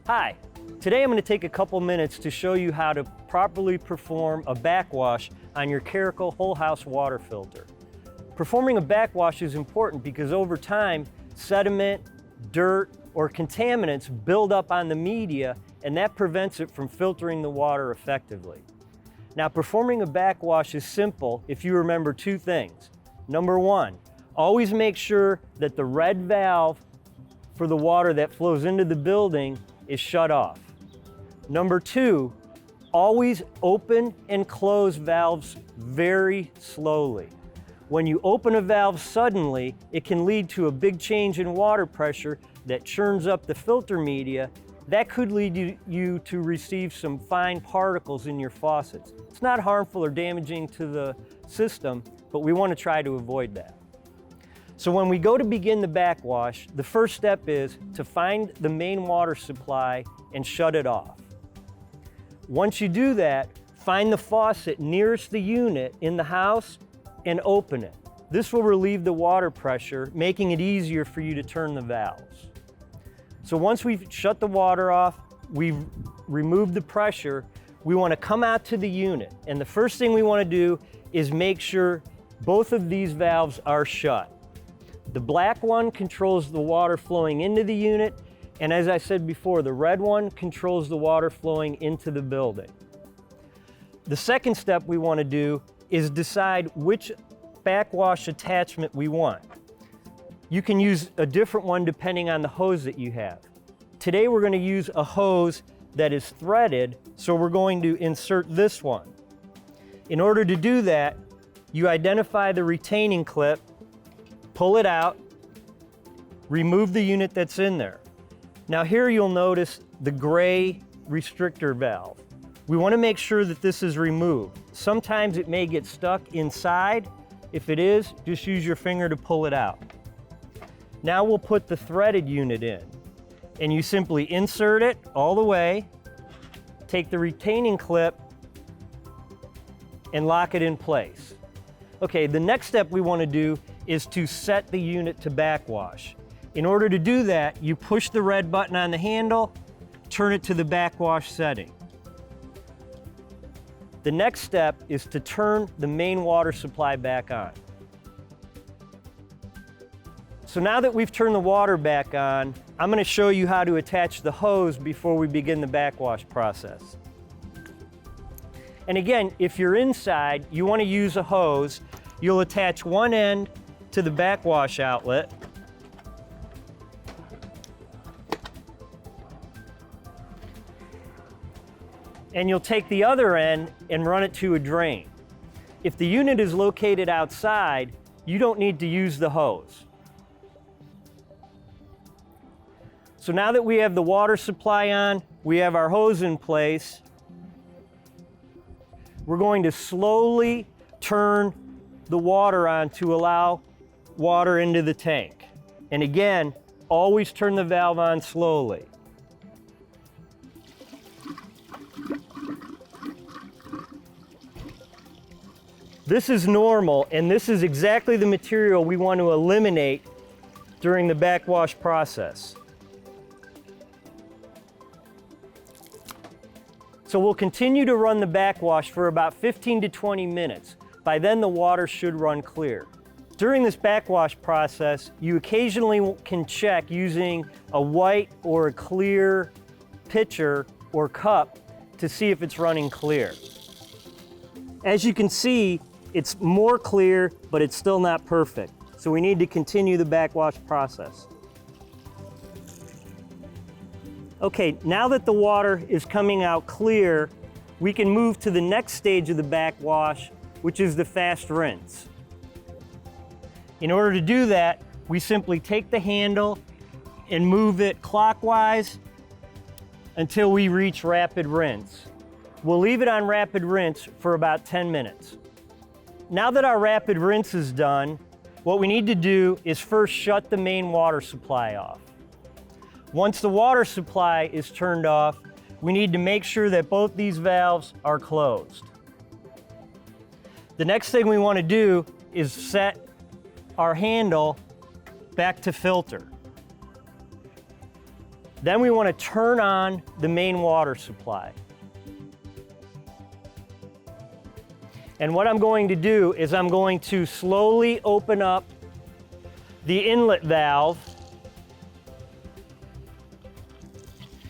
Hi, today I'm going to take a couple minutes to show you how to properly perform a backwash on your Caracal whole house water filter. Performing a backwash is important because over time, sediment, dirt, or contaminants build up on the media, and that prevents it from filtering the water effectively. Now, performing a backwash is simple if you remember two things. Number one, always make sure that the red valve for the water that flows into the building is shut off. Number two, always open and close valves very slowly. When you open a valve suddenly, it can lead to a big change in water pressure that churns up the filter media. That could lead you to receive some fine particles in your faucets. It's not harmful or damaging to the system, but we want to try to avoid that. So when we go to begin the backwash, the first step is to find the main water supply and shut it off. Once you do that, find the faucet nearest the unit in the house and open it. This will relieve the water pressure, making it easier for you to turn the valves. So once we've shut the water off, we've removed the pressure, we want to come out to the unit. And the first thing we want to do is make sure both of these valves are shut. The black one controls the water flowing into the unit, and as I said before, the red one controls the water flowing into the building. The second step we want to do is decide which backwash attachment we want. You can use a different one depending on the hose that you have. Today we're going to use a hose that is threaded, so we're going to insert this one. In order to do that, you identify the retaining clip, pull it out, remove the unit that's in there. Now here you'll notice the gray restrictor valve. We want to make sure that this is removed. Sometimes it may get stuck inside. If it is, just use your finger to pull it out. Now we'll put the threaded unit in, and you simply insert it all the way, take the retaining clip, and lock it in place. Okay, the next step we want to do is to set the unit to backwash. In order to do that, you push the red button on the handle, turn it to the backwash setting. The next step is to turn the main water supply back on. So now that we've turned the water back on, I'm going to show you how to attach the hose before we begin the backwash process. And again, if you're inside, you want to use a hose. You'll attach one end to the backwash outlet. And you'll take the other end and run it to a drain. If the unit is located outside, you don't need to use the hose. So now that we have the water supply on, we have our hose in place, we're going to slowly turn the water on to allow water into the tank. And again, always turn the valve on slowly. This is normal, and this is exactly the material we want to eliminate during the backwash process. So we'll continue to run the backwash for about 15 to 20 minutes. By then the water should run clear. During this backwash process, you occasionally can check using a white or a clear pitcher or cup to see if it's running clear. As you can see, it's more clear, but it's still not perfect. So we need to continue the backwash process. Okay, now that the water is coming out clear, we can move to the next stage of the backwash, which is the fast rinse. In order to do that, we simply take the handle and move it clockwise until we reach rapid rinse. We'll leave it on rapid rinse for about 10 minutes. Now that our rapid rinse is done, what we need to do is first shut the main water supply off. Once the water supply is turned off, we need to make sure that both these valves are closed. The next thing we want to do is set our handle back to filter. Then we want to turn on the main water supply. And what I'm going to do is I'm going to slowly open up the inlet valve,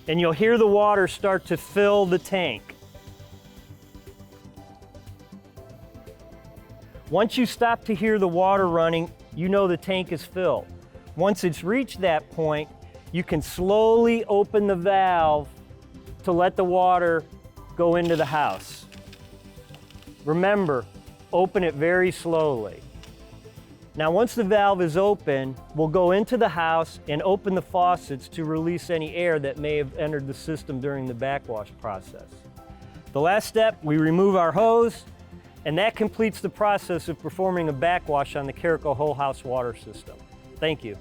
and you'll hear the water start to fill the tank. Once you stop to hear the water running, you know the tank is filled. Once it's reached that point, you can slowly open the valve to let the water go into the house. Remember, open it very slowly. Now, once the valve is open, we'll go into the house and open the faucets to release any air that may have entered the system during the backwash process. The last step, we remove our hose, and that completes the process of performing a backwash on the Caracal whole house water system. Thank you.